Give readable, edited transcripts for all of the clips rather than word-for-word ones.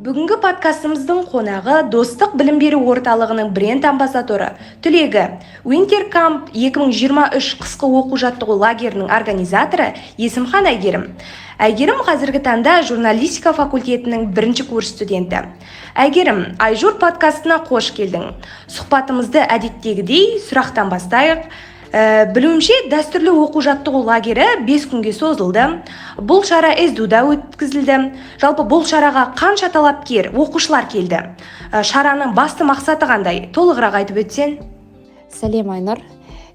Бүгінгі подкастымыздың қонағы Достық білім беру орталығының бренд амбассадоры түлегі Wintercamp 2023 қысқы оқу-жаттығу лагерінің организаторы Есімхан Әйгерім. Әйгерім қазіргі таңда журналистика факультетінің 1-ші курс студенті. Әйгерім, Айжур подкастына қош келдің. Сұхбатымызды әдеттегідей сұрақтан бастайық. Білуімше, дәстүрлі оқу-жаттығу лагері 5 күнге созылды. Бұл шара СДУ-да өткізілді. Жалпы бұл шараға қанша талапкер, оқушылар келді? Шараның басты мақсаты қандай? Толығырақ айтып өтсең. Сәлем, Айнұр.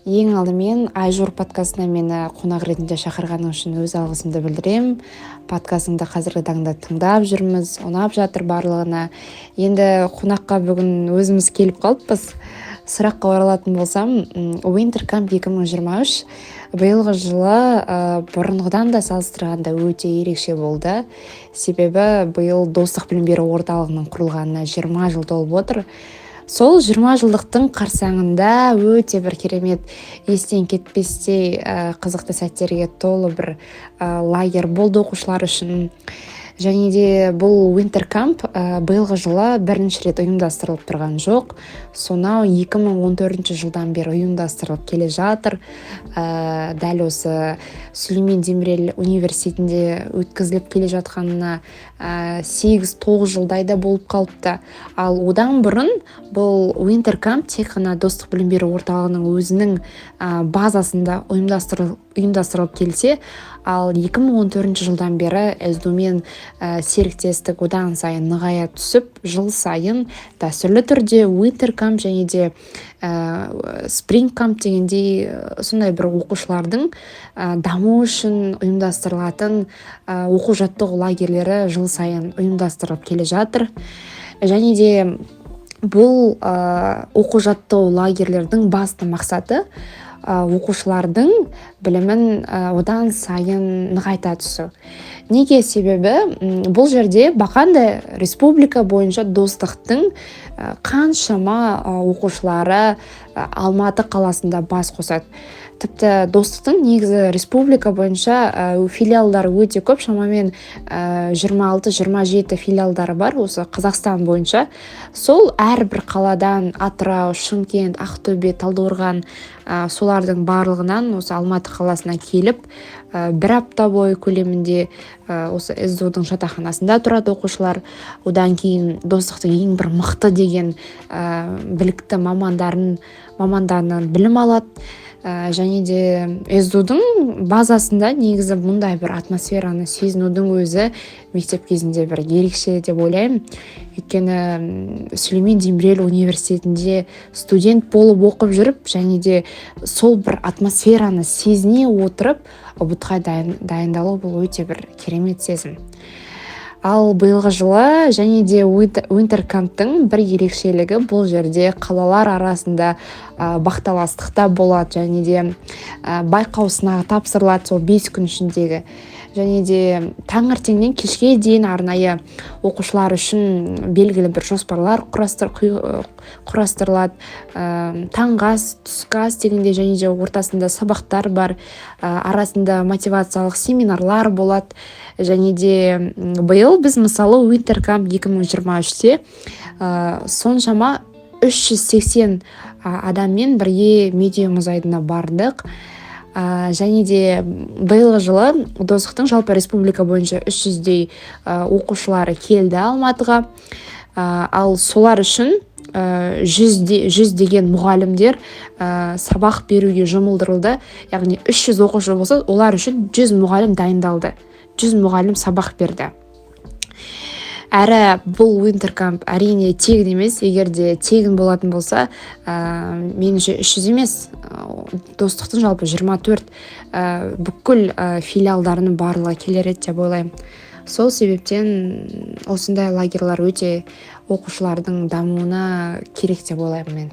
Ең алдымен Айжур подкастына мені қонақ ретінде шақырғаның үшін өз алғысымды білдірем. Подкастыңды қазіргі таңда тыңдап жүрміз, ұнап жатыр барлығына. Енді қонаққа бүгін өзіміз келіп қалыппыз. Сұраққа оралатын болсам, Wintercamp 2023 биылғы жылы бұрынғыдан да салыстырғанда өте ерекше болды. Себебі биыл Достық білім беру орталығының құрылғанына 20 жыл толып отыр. Сол 20 жылдықтың қарсаңында өте бір керемет, естен кетпестей қызықты сәттерге толы бір лагер болды оқушылар үшін. Және де бұл Wintercamp биылғы жылы бірінші рет ұйымдастырылып тұрған жоқ. Сонау 2014 жылдан бері ұйымдастырылып келе жатыр. Дәл осы Сүлеймен Демирел университетінде өткізіліп келе жатқанына 8-9 жылдайда болып қалыпты. Ал одан бұрын бұл Wintercamp тек қана Достық білім беру орталығының өзінің базасында ұйымдастырылып келсе, ал 2014 жылдан бері СДУ-мен серіктестік одан сайын нығая түсіп, жыл сайын дәстүрлі түрде Wintercamp және де Springcamp дегендей сондай бір оқушылардың даму үшін ұйымдастырылатын оқу-жаттығу лагерлері жыл сайын ұйымдастырылып келе жатыр. Және де бұл оқу-жаттығу лагерлердің басты мақсаты оқушылардың білімін одан сайын нығайта түсу. Неге? Себебі бұл жерде бақандай республика бойынша Достықтың қаншама оқушылары Алматы қаласында бас қосады. Тіпті Достықтың негізі республика бойынша филиалдары өте көп, шамамен 26-27 филиалдары бар осы Қазақстан бойынша. Сол әрбір қаладан Атырау, Шымкент, Ақтөбе, Талдықорған солардың барлығынан осы Алматы қаласына келіп, бір апта бойы көлемінде осы СДУ-дың жатақханасында тұрады оқушылар. Одан кейін Достықтың ең бір мықты деген білікті мамандарынан білім алады. Және де СДУ-дың базасында негізі мұндай бір атмосфераны сезінудің өзі мектеп кезінде бір ерекше деп ойлаймын. Өйткені Сүлеймен Демирел университетінде студент болып оқып жүріп, және де сол бір атмосфераны сезіне отырып, ұбытқа дайындалу бұл өте бір керемет сезім. Ал биылғы жылы және де Wintercamp'тың бір ерекшелігі бұл жерде қалалар арасында бақталастықта болады, және де байқау сынағы тапсырылады сол 5 күн ішіндегі. Және де таңертеңнен кешке дейін арнайы оқушылар үшін белгілі бір жоспарлар құрастырылады. Таңғы ас, түскі ас дегенде, және де ортасында сабақтар бар, арасында мотивациялық семинарлар болады. Және де биыл біз мысалы Wintercamp 2023-те соншама 380 адаммен бірге медиа мұз айдынына бардық. Және де биылғы жылы Достықтың жалпы республика бойынша 300-дей оқушылары келді Алматыға. Ал солар үшін 100 деген мұғалімдер сабақ беруге жұмылдырылды. Яғни 300 оқушы болса, олар үшін 100 мұғалім дайындалды. 100 мұғалім сабақ берді. Әрі бұл Wintercamp әрине тегін емес. Егер де тегін болатын болса, меніңше 300 емес, Достықтың жалпы 24 бүкіл филиалдарының барлығы келер еді деп ойлаймын. Сол себептен осындай лагерлер өте оқушылардың дамуына керек деп ойлаймын мен.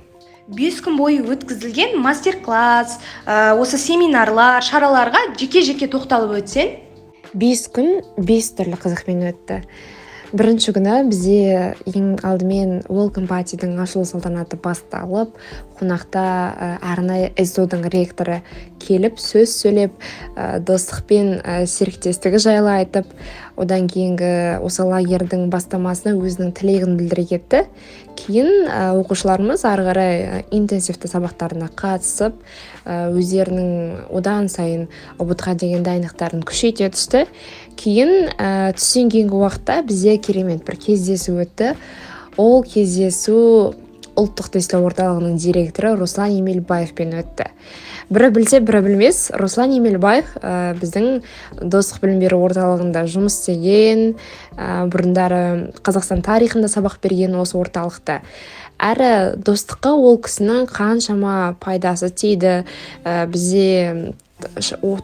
5 күн бойы өткізілген мастер-класс, осы семинарлар, шараларға жеке-жеке тоқталып өтсең? 5 күн 5 түрлі қызықпен өтті. Бірінші күні бізде ең алдымен Welcome Party-дің ашылу салтанаты басталып, қонақта арнайы СДУ-дың ректоры келіп сөз сөйлеп достықпен серіктестігі жайлы айтып, одан кейінгі осы лагерьдің бастамасына өзінің тілегін білдіре кетті. Кейін оқушыларымыз ары қарай интенсивті сабақтарына қатысып, өздерінің одан сайын ұбт-ға деген дайындықтарын күшейте түсті. Кейін түстен кейінгі уақытта бізде керемет бір кездесу өтті. Ол кездесу ұлттық тестілеу орталығының директоры Руслан Емелбаевпен өтті. Бірі білсе, бірі білмес, Руслан Емелбаев біздің достық білім беру орталығында жұмыс істеген, бұрындары Қазақстан тарихында сабақ берген осы орталықта. Әрі достыққа ол кісінің қаншама пайдасы тиді. Бізде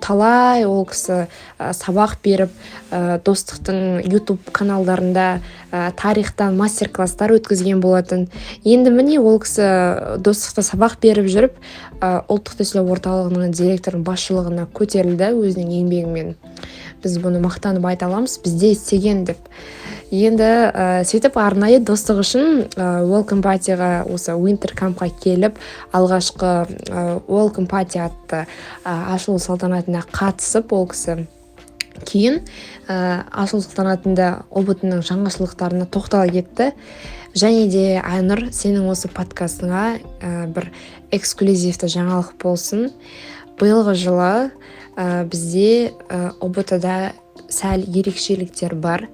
талай ол кісі сабақ беріп, достықтың YouTube каналдарында тарихтан мастер-класстар өткізген болатын. Енді міне ол кісі достықта сабақ беріп жүріп, ұлттық тестілеу орталығының директорының басшылығына көтерілді өзінің еңбегімен. Біз бұны мақтанып айта аламыз, бізде істеген деп. Енді сөйтіп арнайы достық үшін Welcome Party'ға осы Winter Camp'қа келіп, алғашқы Welcome Party атты ашылу салтанатына қатысып, ол кісі кейін ашылу салтанатында ұбт-ның жаңашылдықтарына тоқтала кетті. Және де Айнұр, сенің осы подкастыңа бір эксклюзивті жаңалық болсын. Биылғы жылы бізде ұбт-да сәл ерекшеліктер бар.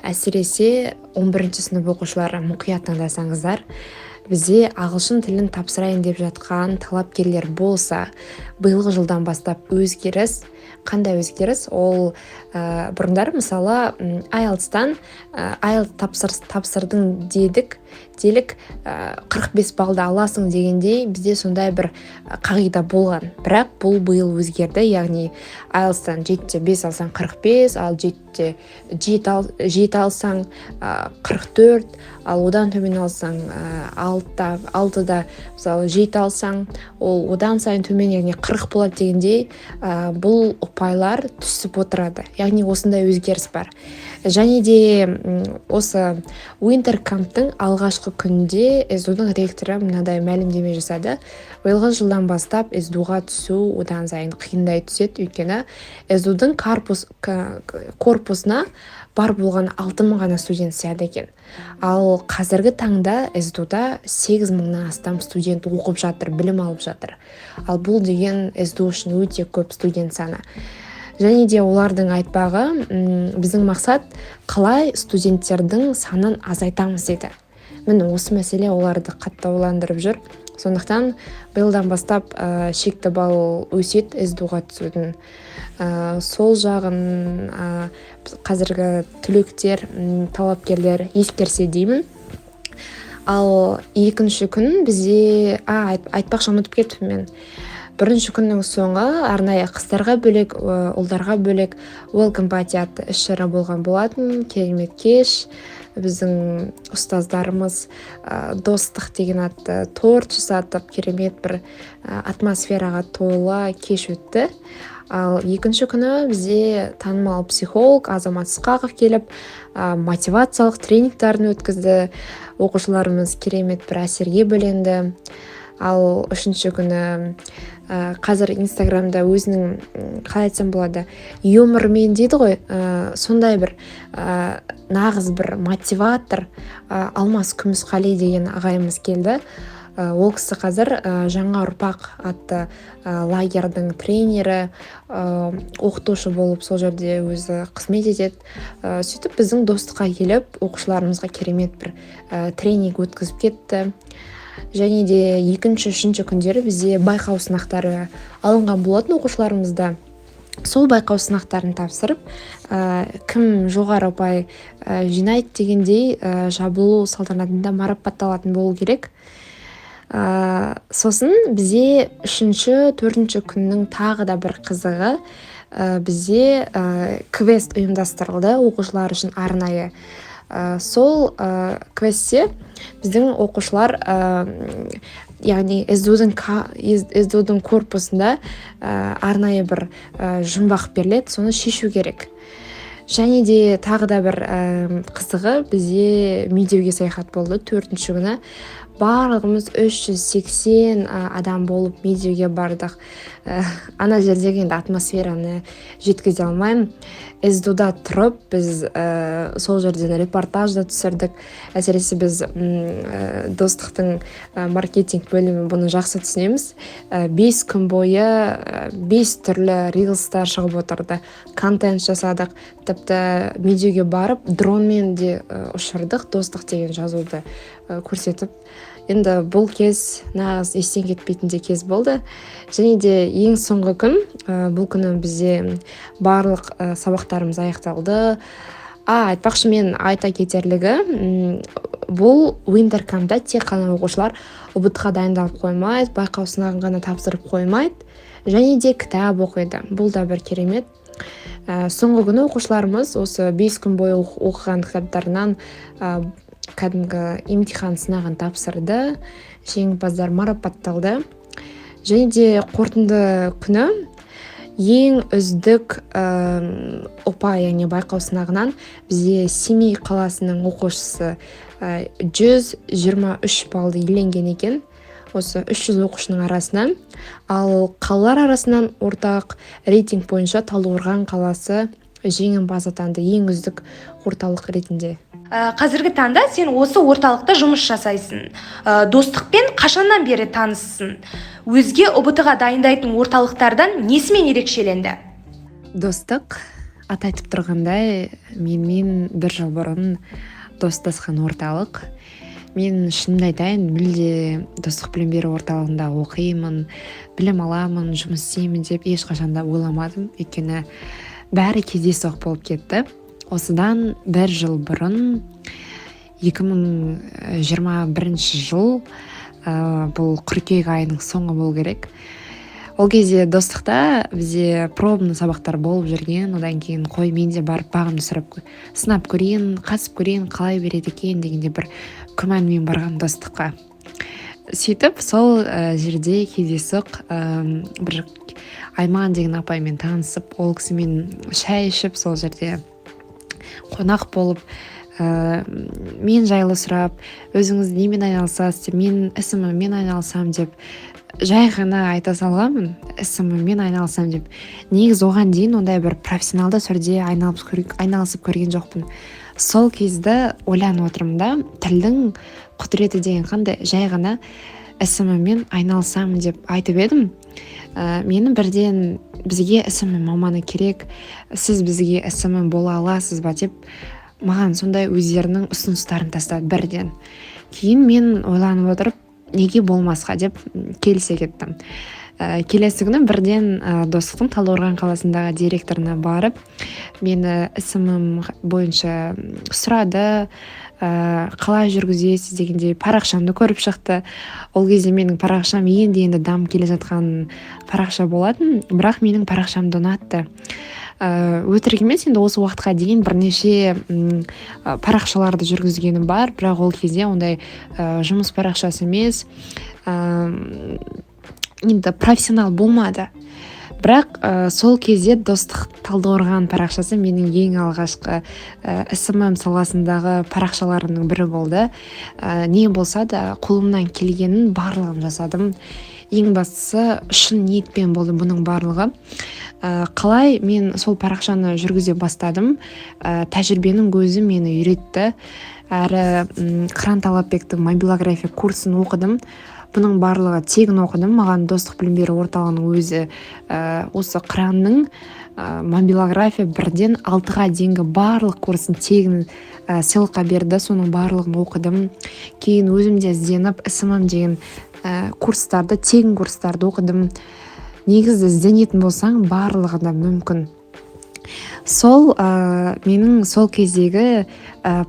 Әсіресе 11-ші сынып оқушылары мұқият тыңдасаңыздар, бізде ағылшын тілін тапсырайын деп жатқан талапкерлер болса, биылғы жылдан бастап өзгеріс. Қандай өзгеріс? Ол бұрындары мысалы IELTS-тан IELTS тапсырдың делік 45 балды аласың дегенде бізде сондай бір қағида болған. Бірақ бұл биыл өзгерді, яғни IELTS-тан 7-5 алсаң 45, ал 7 алсаң 44, ал одан төмен алсаң 6-да мысалы 7 алсаң, ол одан сайын төмен, яғни 40 болады дегенде бұл ұпайлар түсіп отырады. Яғни осындай өзгеріс бар. Және де осы Winter Camp'тың алғашқы күнде СДУ-ның ректоры мынадай мәлімдеме жасады. Биылғы жылдан бастап СДУ-ға түсу одан сайын қиындай түседі, өйткені СДУ-ның корпусына бар болған 6000 ғана студент сияды екен. Ал қазіргі таңда СДУ-да 8000-нан астам студент оқып жатыр, білім алып жатыр. Ал бұл деген СДУ үшін өте көп студент саны. Және де олардың айтпағы, біздің мақсат қалай студенттердің санын азайтамыз деді. Міне осы мәселе оларды қатты ойландырып жүр. Сондықтан биылдан бастап шекті балл өседі СДУ-ға түсудің. Сол жағын қазіргі түлектер, талапкерлер ескерсе деймін. Ал екінші күн бізде айтпақшы ұмытып кеттім мен. Бірінші күннің соңы арнайы қыздарға бөлек, ұлдарға бөлек Welcome Party атты іс-шара болған болатын. Керемет кеш. Біздің ұстаздарымыз достық деген атты торт жасатып, керемет бір атмосфераға толы кеш өтті. Ал екінші күні бізде танымал психолог Азамат Ысқақов келіп, мотивациялық тренингтарын өткізді. Оқушыларымыз керемет бір әсерге бөленді. Ал үшінші күні қазір Инстаграмда өзінің, қалай айтсам болады, юмормен дейді ғой, сондай бір нағыз бір мотиватор Алмас Күмісқали деген ағайымыз келді. Ол кісі қазір жаңа ұрпақ атты лагердің тренері, оқытушы болып сол жерде өзі қызмет етеді. Сөйтіп біздің достыққа келіп, оқушыларымызға керемет бір тренинг өткізіп кетті. Және де екінші, үшінші күндері бізде байқау сынақтары алынған болатын оқушыларымызда. Сол байқау сынақтарын тапсырып, кім жоғары ұпай жинайды дегендей жабылу салтанатында марапатталатын болу керек. Сосын бізде үшінші, төртінші күннің тағы да бір қызығы, бізде квест ұйымдастырылды оқушылар үшін арнайы. Сол квестте біздің оқушылар, яғни СДУ-дің корпусында арнайы бір жұмбақ беріледі, соны шешу керек. Және де тағы да бір қызығы, бізде медеуге саяхат болды төртінші күні. барлығымыз 380 адам болып медеуге бардық. Ана жердегі енді атмосфераны жеткізе алмаймын. СДУда тұрып біз сол жерден репортаж да түсірдік. Әсіресе біз достықтың маркетинг бөлімі бұны жақсы түсінеміз. 5 күн бойы 5 түрлі рилстар шығып отырды. Контент жасадық. Тіпті медеуге барып дронмен де ұшырдық, достық деген жазуды көрсетіп. Енді бұл кез нағыз естен кетпейтіндей кез болды. Және де ең соңғы күн, бұл күні бізде барлық сабақтарымыз аяқталды. Айтпақшы, мен айта кетерлігі, бұл Winter Camp'та тек қана оқушылар ұбт-ға дайындалып қоймайды, байқау сынағын ғана тапсырып қоймайды, және де кітап оқиды. Бұл да бір керемет. Соңғы күні оқушыларымыз осы 5 күн бойы оқыған кітаптарынан кәдімгі емтихан сынағын тапсырды, жеңімпаздар марапатталды. Және де қорытынды күні ең үздік ұпай, яғни байқау сынағынан бізде Семей қаласының оқушысы 123 баллды иеленген екен, осы 300 оқушының арасынан. Ал қалалар арасынан ортақ рейтинг бойынша Талдықорған қаласы жеңімпаз атанды, ең үздік орталық ретінде. Қазіргі таңда сен осы орталықта жұмыс жасайсың. Достықпен қашаннан бері таныссың? Өзге ұбт-ға дайындайтын орталықтардан несімен ерекшеленді? Достық, аты айтып тұрғандай, менімен 1 жыл бұрын достасқан орталық. Мен шынымды айтайын, мүлде достық білім беру орталығында оқимын, білім аламын, жұмыс істеймін деп ешқашанда ойламадым. Өйткені бәрі кездейсоқ болып кетті. Осыдан 1 жыл бұрын 2021 жыл, бұл қыркүйек айының соңы болу керек. Ол кезде достықта бізде пробный сабақтар болып жүрген, одан кейін қой мен де барып бағымды сынап көрейін, қатысып көрейін, қалай береді екен дегенде бір күмәнмен барған достыққа. Сөйтіп сол жерде кездейсоқ бір Айман деген апаймен танысып, ол кісімен шай ішіп, сол жерде қонақ болып, мен жайлы сұрап, өзіңіз немен айналысасыз деп, мен ісіммен айналысам деп, жай ғана айта салғанмын, ісіммен айналысам деп. Негіз оған дейін ондай бір профессионалды түрде айналысып көрген жоқпын. Сол кезде ойланып отырмын да, тілдің құдіреті деген қандай, жай ғана ісіммен айналысам деп айтып едім. Мені бірден бізге ісіммен маманы керек, сіз бізге ісіммен бола аласыз ба деп маған сондай өздерінің ұсыныстарын тастады бірден. Кейін мен ойланып отырып, неге болмасқа деп келісе кеттім. Келесі күні бірден достықтың Талдықорған қаласындағы директорына барып, мені ісімім бойынша сұрады, қалай жүргізесіз дегенде парақшамды көріп шықты. Ол кезде менің парақшам енді дамып келе жатқан парақша болатын, бірақ менің парақшамды ұнатты. Өтірік емес, енді осы уақытқа дейін бірнеше парақшаларды жүргізгенім бар, бірақ ол кезде ондай жұмыс парақшасы емес, енді профессионал болмады. Бірақ сол кезде достық Талдықорған парақшасы менің ең алғашқы ісімім саласындағы парақшаларының бірі болды. Не болса да қолымнан келгенін барлығын жасадым. Ең бастысы шын ниетпен болды бұның барлығы. Қалай мен сол парақшаны жүргізе бастадым, тәжірибенің көзі мені үйретті. Әрі Қыран Талапбектің мобилография курсын оқыдым. Бұның барлығы тегін оқыдым. Маған достық білім беру орталығының өзі осы Қыранның мобилография 1-ден 6-ға дейінгі барлық курсын тегін сыйлыққа берді. Соның барлығын оқыдым. Кейін өзім де ізденіп, ісімім деген курстарды, тегін курстарды оқыдым. Негізді ізденетін болсаң, барлығы да мүмкін. Сол менің сол кездегі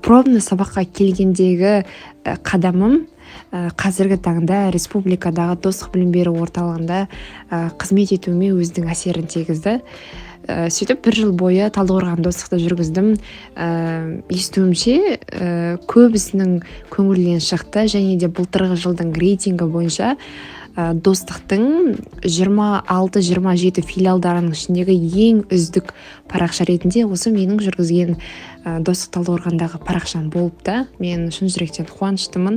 пробный сабаққа келгендегі қадамым қазіргі таңда республикадағы достық білім беру орталығында қызмет етуіме өзінің әсерін тигізді. Сөйтіп 1 жыл бойы Талдықорған достықты жүргіздім. Естуімше көбісінің көңілінен шықты, және де былтырғы жылдың рейтингі бойынша достықтың 26-27 филиалдарының ішіндегі ең үздік парақша ретінде осы менің жүргізген достық Талдықорғандағы парақшам болыпты. Мен шын жүректен қуаныштымын.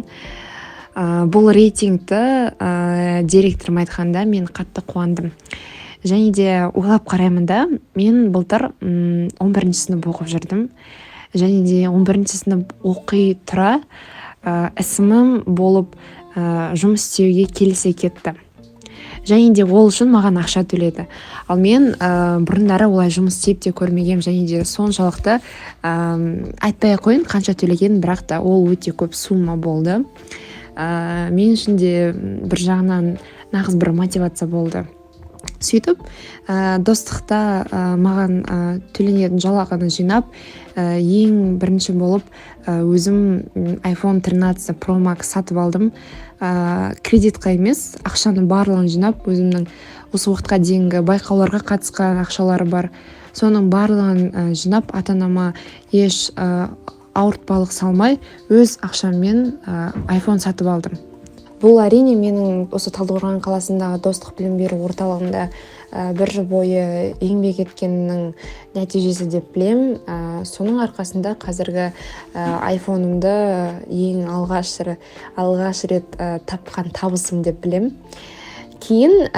Бұл рейтингті директорым айтқанда мен қатты қуандым. Және де ойлап қараймын да, мен былтыр 11 сынып оқып жүрдім. Және де 11 сынып оқи тұра ісімім болып жұмыс істеуге келісе кетті. Және де ол үшін маған ақша төледі. Ал мен бұрындары олай жұмыс істеп те көрмегем, және де соншалықты айтпай қойын қанша төлеген, бірақ та ол өте көп сумма болды. Мен үшін де бір жағынан нағыз бір мотивация болды. Сөйтіп, достықта маған төленетін жалақыны жинап, ең бірінші болып өзім iPhone 13 Pro Max сатып алдым. Кредитқа емес, ақшаны барлығын жинап, өзімнің осы уақытқа дейінгі байқауларға қатысқан ақшалары бар. Соның барлығын жинап, ата-анама еш ауыртпалық салмай, өз ақшаммен iPhone сатып алдым. Бұл әрине менің осы Талдықорған қаласындағы достық білім беру орталығында бір жыл бойы еңбек еткеннің нәтижесі деп білем. Соның арқасында қазіргі айфонымды ең алғаш рет тапқан табысым деп білем. Кейін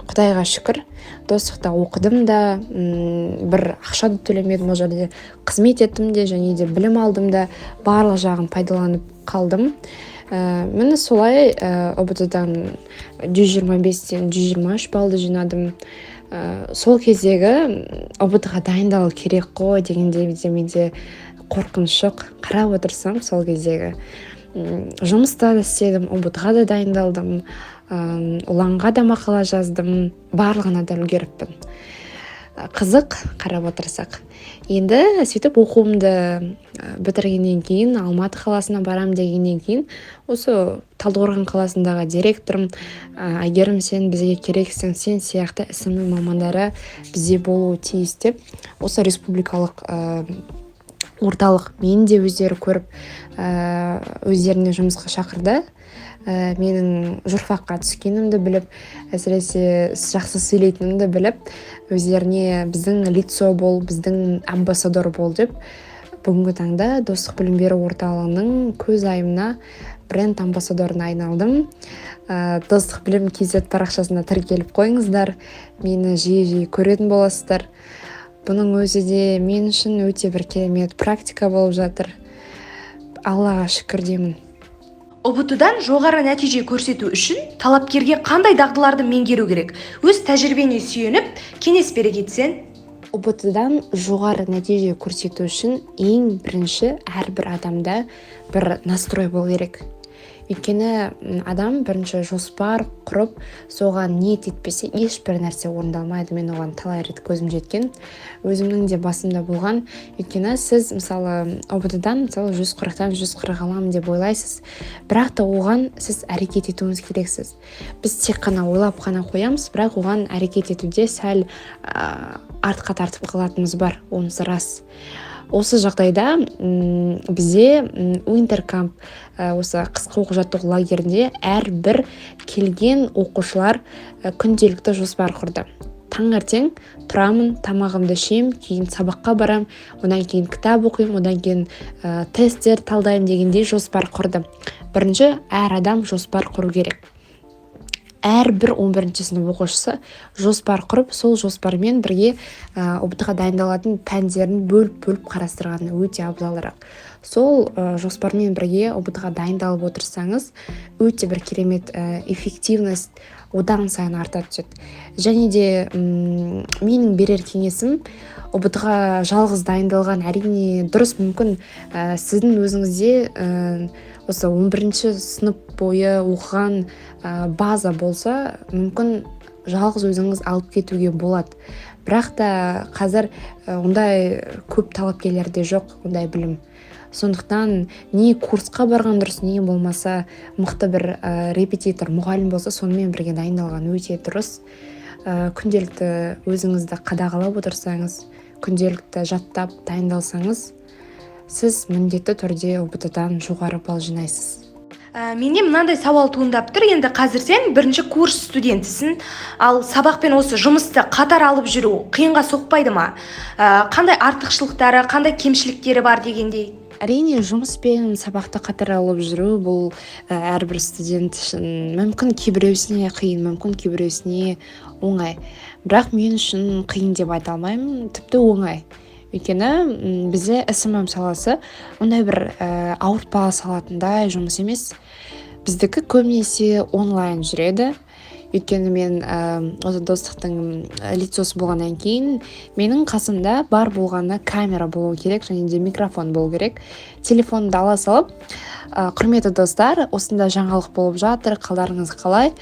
Құдайға шүкір достықта оқыдым да, бір ақша да төлемедім, ол жерде қызмет еттім де, және де білім алдым да, барлық жағын пайдаланып қалдым. Мені солай ұбт-дан 125-тен 123 балды жинадым. Сол кездегі ұбт-ға дайындалу керек қой дегенде менде қорқыныш жоқ. Қарап отырсам сол кездегі жұмыста да істедім, ұбт-ға да дайындалдым, ұланға да мақала жаздым, барлығына да үлгеріппін. Қызық қарап отырсақ. Енді сөйтіп оқуымды бітіргеннен кейін Алматы қаласына барам дегеннен кейін осы Талдықорған қаласындағы директорым Әйгерім, сен бізге керексің, сен сияқты ісімі мамандары бізде болуы тиіс деп, осы республикалық орталық мені де өздері көріп өздеріне жұмысқа шақырды. Менің журфакқа түскенімді біліп, әсіресе жақсы сөйлейтінімді біліп, өздеріне біздің лицо бол, біздің амбассадор бол деп, бүгінгі таңда достық білім беру орталығының көз айымына бренд амбассадорына айналдым. Достық білім KZ парақшасына тіркеліп қойыңыздар, мені жиі көретін боласыздар. Бұның өзі де мен үшін өте бір керемет практика болып жатыр. Аллаға шүкір деймін. ұбт-дан жоғары нәтиже көрсету үшін талапкерге қандай дағдыларды меңгеру керек? Өз тәжірибеңе сүйеніп, кеңес бере кетсең? ұбт-дан жоғары нәтиже көрсету үшін ең бірінші әрбір адамда бір настрой болу керек. Өйткені адам бірінші жоспар құрып, соған ниет етпесе ешбір нәрсе орындалмайды. Мен оған талай рет көзім жеткен, өзімнің де басымда болған. Өйткені сіз мысалы ұбт-дан 140-тан 140 аламын деп ойлайсыз, бірақ та оған сіз әрекет етуіңіз керексіз. Біз тек қана ойлап қана қоямыз, бірақ оған әрекет етуде сәл артқа тартып қалатынымыз бар, онысы рас. Осы жағдайда бізде Уинтеркамп, осы қысқы оқу-жаттығу лагерінде әрбір келген оқушылар күнделікті жоспар құрды. Таңертең тұрамын, тамағымды ішем, кейін сабаққа барам, одан кейін кітап оқимын, одан кейін тесттер талдаймын дегендей жоспар құрды. Бірінші, әр адам жоспар құру керек. Әрбір 11 сынып оқушысы жоспар құрып, сол жоспармен бірге ұбт-ға дайындалатын пәндерін бөліп қарастырғаны өте абзалырақ. Сол жоспармен бірге ұбт-ға дайындалып отырсаңыз, өте бір керемет эффективность одан сайын арта түседі. Және де менің берер кеңесім, ұбт-ға жалғыз дайындалған әрине дұрыс, мүмкін сіздің өзіңізде осы 11 сынып бойы оқыған база болса, мүмкін жалғыз өзіңіз алып кетуге болады. Бірақ та қазір ондай көп талапкерлерде жоқ ондай білім. Сондықтан не курсқа барған дұрыс, не болмаса мықты бір репетитор, мұғалім болса, сонымен бірге дайындалған өте дұрыс. Күнделікті өзіңізді қадағалап отырсаңыз, күнделікті жаттап дайындалсаңыз, сіз міндетті түрде ұбт-дан жоғары балл жинайсыз. Менде мынандай сауал туындап тұр. Енді қазір сен бірінші курс студентісің, ал сабақпен осы жұмысты қатар алып жүру қиынға соқпайды ма? Қандай артықшылықтары, қандай кемшіліктері бар дегендей? Әрине жұмыс пен сабақты қатар алып жүру бұл әрбір студент үшін мүмкін кейбіреусіне қиын, мүмкін кейбіреусіне оңай. Бірақ мен үшін қиын деп айта алмаймын, тіпті оңай. Өйткені бізде SMM саласы ондай бір ауыртпа салатындай жұмыс емес. Біздікі көбінесе онлайн жүреді. Өйткені мен осы достықтың лицосы болғаннан кейін менің қасымда бар болғаны камера болу керек және де микрофон болу керек. Телефонды ала салып, құрметті достар, осында жаңалық болып жатыр, қалдарыңыз қалай?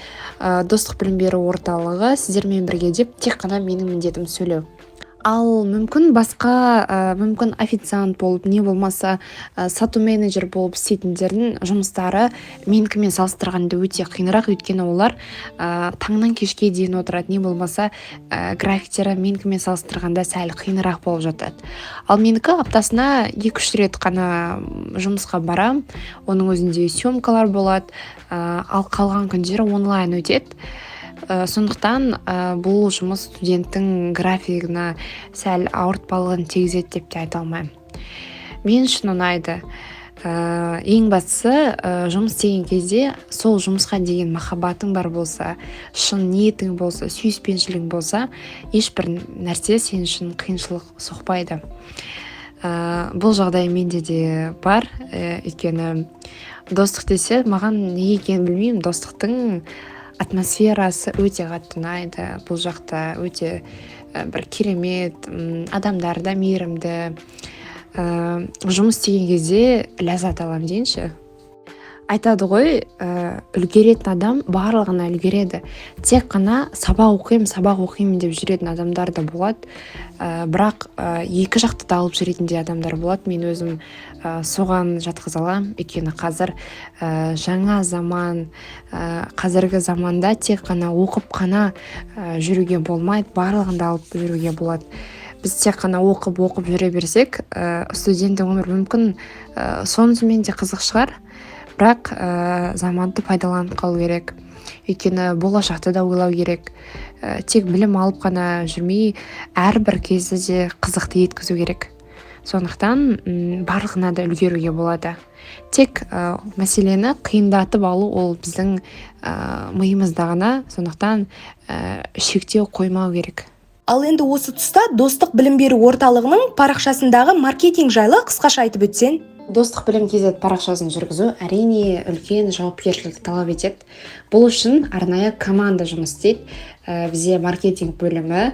Достық білім беру орталығы сіздермен бірге деп тек қана менің міндетім сөйлеу. Ал мүмкін басқа, мүмкін официант болып, не болмаса сату менеджер болып істейтіндердің жұмыстары менікімен салыстырғанда өте қиынырақ, өйткені олар таңнан кешке дейін отырады, не болмаса графиктері менікімен салыстырғанда сәл қиынырақ болып жатады. Ал менікі аптасына 2-3 рет қана жұмысқа барам, оның өзінде съемкалар болады, ал қалған күндері онлайн өтеді. Сондықтан бұл жұмыс студенттің графигына сәл ауыртпалығын тигізеді деп те айта алмаймын. Мен үшін ұнайды. Ең бастысы жұмыс істеген кезде сол жұмысқа деген махаббатың бар болса, шын ниетің болса, сүйіспеншілігің болса, ешбір нәрсе сен үшін қиыншылық соқпайды. Бұл жағдай менде де бар. Өйткені достық десе, маған не екенін білмеймін, достықтың атмосферасы өте қатты ұнайды. Бұл жақта өте бір керемет, адамдар да мейірімді. Жұмыс істеген кезде ләззат аламын дейінші. Айтады ғой, үлгеретін адам барлығына үлгереді. Тек қана сабақ оқимын деп жүретін адамдар да болады. Бірақ екі жақты да алып жүретін де адамдар болады. Мен өзім соған жатқыза аламын. Өйткені қазір жаңа заман, қазіргі заманда тек қана оқып қана жүруге болмайды, барлығын да алып жүруге болады. Біз тек қана оқып жүре берсек, студенттің өмірі мүмкін сонысымен де қызық шығар. Бірақ заманды пайдаланып қалу керек. Өйткені болашақты да ойлау керек. Тек білім алып қана жүрмей, әрбір кезде де қызықты еткізу керек. Сондықтан барлығына да үлгеруге болады. Тек мәселені қиындатып алу ол біздің миымызда ғана, сондықтан шектеу қоймау керек. Ал енді осы тұста достық білім беру орталығының парақшасындағы маркетинг жайлы қысқаша айтып өтсең. Достық білім KZ парақшасын жүргізу әрине үлкен жауапкершілік талап етеді. Бұл үшін арнайы команда жұмыс істейді. Бізде маркетинг бөлімі,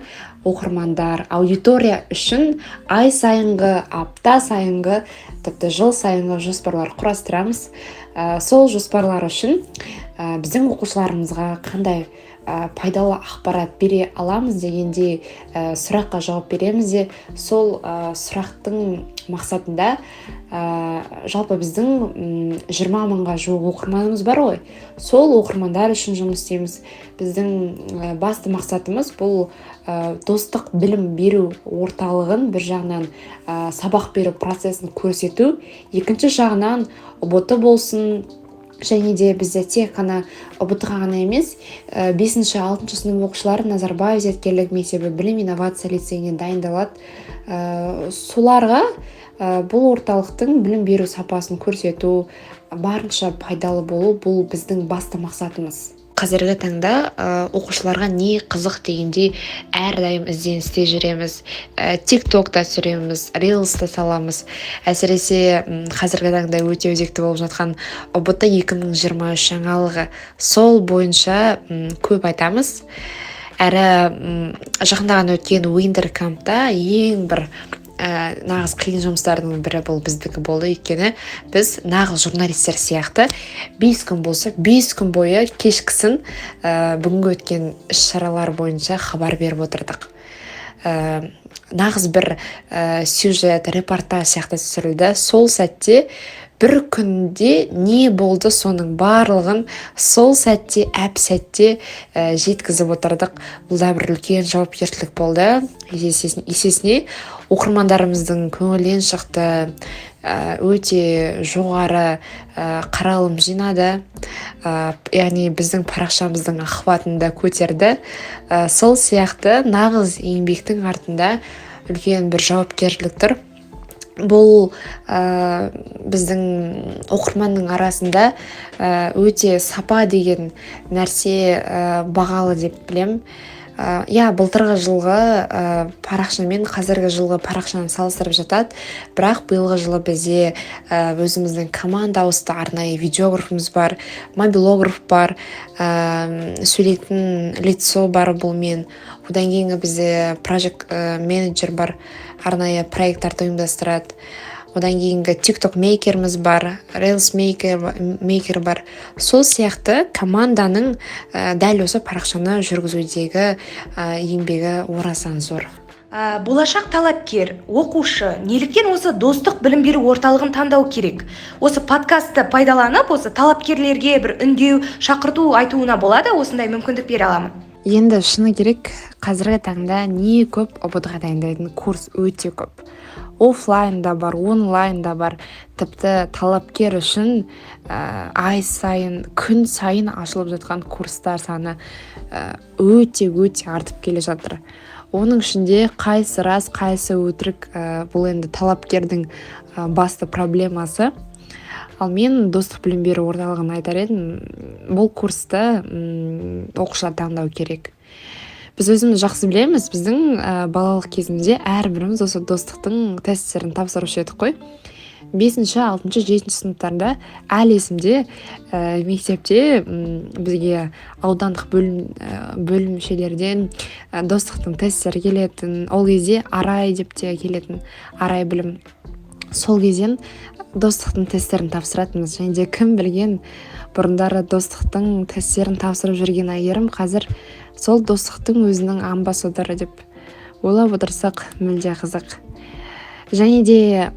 оқырмандар, аудитория үшін ай сайынғы, апта сайынғы, тіпті жыл сайынғы жоспарлар құрастырамыз. Сол жоспарлар үшін біздің оқушыларымызға қандай пайдалы ақпарат бере аламыз дегенде сұраққа жауап береміз де, сол сұрақтың мақсатында жалпы біздің 20 мыңға жуық оқырманымыз бар ғой. Сол оқырмандар үшін жұмыс істейміз. Біздің басты мақсатымыз бұл достық білім беру орталығын бір жағынан сабақ беру процесін көрсету, екінші жағынан ұбт болсын, және де бізде тек қана ұбт-ға ғана емес, 5-6 сынып оқушылары Назарбаев зияткерлік мектебі білім инновация лицейіне дайындалады. Соларға бұл орталықтың білім беру сапасын көрсету, барынша пайдалы болу, бұл біздің басты мақсатымыз. Қазіргі таңда оқушыларға не қызық дегенде әрдайым ізденісте жүреміз. TikTok-та түсіреміз, Reels-та саламыз. Әсіресе қазіргі таңда өте өзекті болып жатқан ұбт 2023 жаңалығы. Сол бойынша көп айтамыз. Әрі жақында ғана өткен Winter Camp'та ең бір нағыз қиын жұмыстардың бірі бұл біздікі болды. Өйткені біз нағыз журналистер сияқты 5 күн болса, 5 күн бойы кешкісін бүгінгі өткен іс-шаралар бойынша хабар беріп отырдық. Нағыз бір сюжет, репортаж сияқты түсірілді. Сол сәтте бір күнде не болды, соның барлығын сол сәтте, әп-сәтте жеткізіп отырдық. Бұл да бір үлкен жауапкершілік болды. Есесіне оқырмандарымыздың көңілінен шықты, өте жоғары қаралым жинады. Яғни біздің парақшамыздың охватын да көтерді. Сол сияқты нағыз еңбектің артында үлкен бір жауапкершілік тұр. бұл біздің оқырманның арасында өте сапа деген нәрсе бағалы деп білем. Былтырғы жылғы парақша мен қазіргі жылғы парақшаны салыстырып жатады, бірақ биылғы жылы бізде өзіміздің команда ауысты, арнайы видеографымыз бар, мобилограф бар, сөйлейтін лицо бар, бұл мен. Одан кейінгі бізде project менеджер бар, арнайы проекттарды ұйымдастырады. Одан кейінгі TikTok мейкеріміз бар, Reels мейкер бар. Сол сияқты команданың дәл осы парақшаны жүргізудегі еңбегі орасан зор. Болашақ талапкер, оқушы неліктен осы достық білім беру орталығын таңдау керек? Осы подкастты пайдаланып, осы талапкерлерге бір үндеу, шақырту айтуына болады, осындай мүмкіндік бере аламын. Енді шыны керек, қазіргі таңда не көп ұбт-ға дайындайтын курс өте көп. Офлайнда бар, онлайнда бар. Тіпті талапкер үшін ай сайын, күн сайын ашылып жатқан курстар саны өте артып келе жатыр. Оның ішінде қайсы рас, қайсы өтірік, бұл енді талапкердің басты проблемасы. Ал мен достық білім беру орталығын айтар едім, бұл курсты оқушылар таңдау керек. Біз өзіміз жақсы білеміз, біздің балалық кезімізде әрбіріміз осы достықтың тесттерін тапсырушы едік қой. 5-ші, 6-ші, 7-ші сыныптарда әлі есімде мектепте бізге аудандық бөлімшелерден достықтың тесттері келетін. Ол кезде арай деп те келетін, арай білім. Сол кезден достықтың тесттерін тапсыратынбыз. Және де кім білген, бұрындары достықтың тесттерін тапсырып жүрген әйгерім қазір сол достықтың өзінің амбассадоры деп ойлап отырсақ мүлде қызық. Және де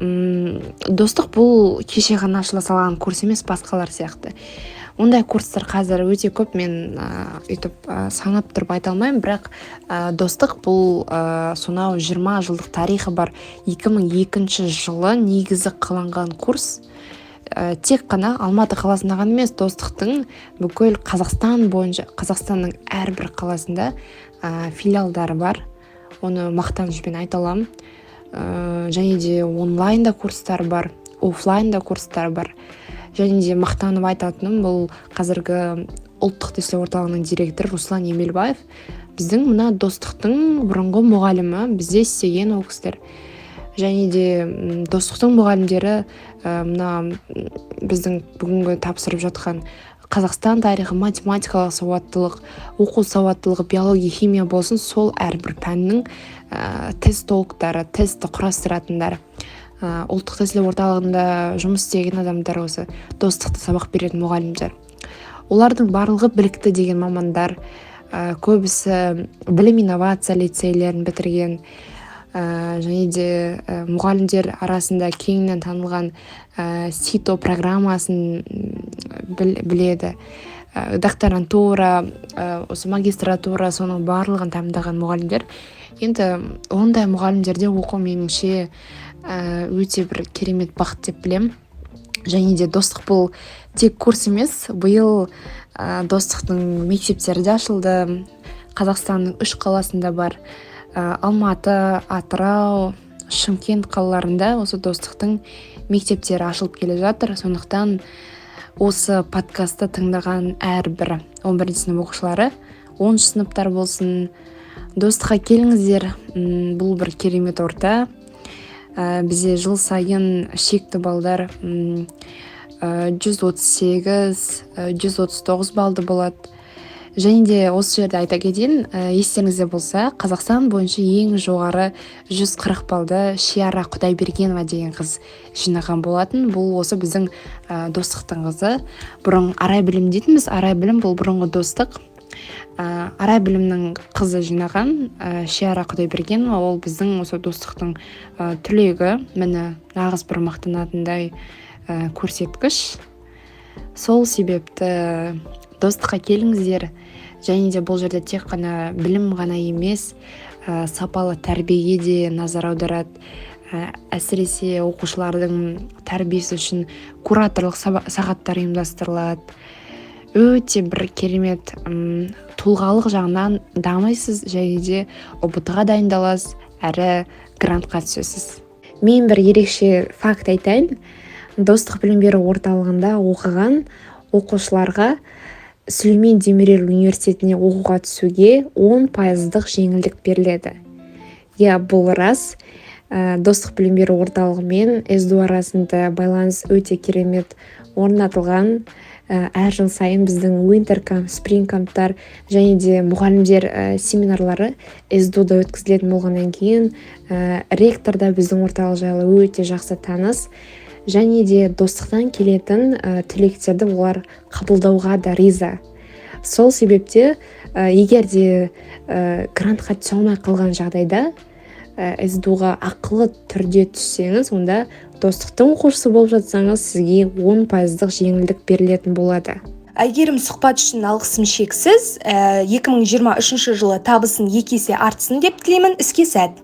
достық бұл кеше ғана ашыла салған курс емес, басқалар сияқты. Ондай курстар қазір өте көп, мен санап тұрып айта алмаймын, бірақ достық бұл сонау 20 жылдық тарихы бар 2002 жылы негізі қаланған курс. Тек қана Алматы қаласында ғана емес, достықтың бүкіл Қазақстан бойынша, Қазақстанның әрбір қаласында филиалдары бар. Оны мақтанышпен айта аламын. Және де онлайнда курстар бар, офлайнда курстар бар. Және де мақтанып айтатыным, бұл қазіргі ұлттық тестілеу орталығының директоры Руслан Емелбаев. Біздің мына достықтың бұрынғы мұғалімі, бізде істеген ол кісілер. Және де достықтың мұғалімдері мына біздің бүгінгі тапсырып жатқан Қазақстан тарихы, математикалық сауаттылық, оқу сауаттылығы, биология, химия болсын, сол әрбір пәннің тестологтары, тестті құрастыратындар. Ұлттық тестілеу орталығында жұмыс істеген адамдар, осы достықты сабақ беретін мұғалімдер. Олардың барлығы білікті деген мамандар, көбісі білім инновация лицейлерін бітірген, және де мұғалімдер арасында кеңінен танылған СИТО программасын біледі. Докторантура, осы магистратура, соның барлығын тәмамдаған мұғалімдер. Енді ондай мұғалімдерде оқу меніңше өте бір керемет бақыт деп білем. Және де достық бұл тек курс емес, биыл достықтың мектептері де ашылды. Қазақстанның 3 қаласында бар. Алматы, Атырау, Шымкент қалаларында осы достықтың мектептері ашылып келе жатыр. Сондықтан осы подкастты тыңдаған әрбір 11 сынып оқушылары, 10 сыныптар болсын, достыққа келіңіздер. Бұл бір керемет орта. Бізде жыл сайын шекті балдар 138-139 балды болады. Және де осы жерде айта кетейін, естеріңізде болса, Қазақстан бойынша ең жоғары 140 балды Шиара Құдайбергенова деген қыз жинаған болатын. Бұл осы біздің достықтың қызы. Бұрын арай білім дейтінбіз. Арай білім бұл бұрынғы достық. Арай білімнің қызы жинаған Шиара Құдайбергенова, ол біздің осы достықтың түлегі. Міне нағыз бір мақтанатындай көрсеткіш. Сол себепті достыққа келіңіздер. Және де бұл жерде тек қана білім ғана емес, сапалы тәрбиеге де назар аударады. Әсіресе оқушылардың тәрбиесі үшін кураторлық сағаттар ұйымдастырылады. Өте бір керемет тұлғалық жағынан дамайсыз, және де ұбт-ға дайындаласыз, әрі грантқа түсесіз. Мен бір ерекше факт айтайын. Достық білім беру орталығында оқыған оқушыларға Сүлеймен Демирел университетіне оқуға түсуге 10% жеңілдік беріледі. Бұл рас. Достық білім беру орталығы мен СДУ арасында байланыс өте керемет орнатылған. Әр жыл сайын біздің Wintercamp, Springcamp'тар және де мұғалімдер семинарлары СДУда өткізілетін болғаннан кейін ректор да біздің орталық жайлы өте жақсы таныс, және де достықтан келетін түлектерді олар қабылдауға да риза. Сол себепте егер де грантқа түсе алмай қалған жағдайда СДУға ақылы түрде түссеңіз, онда достықтың оқушысы болып жатсаңыз, сізге 10% жеңілдік берілетін болады. Әйгерім, сұхбат үшін алғысым шексіз. 2023 жылы табысын 2 есе артсын деп тілеймін. Іске сәт.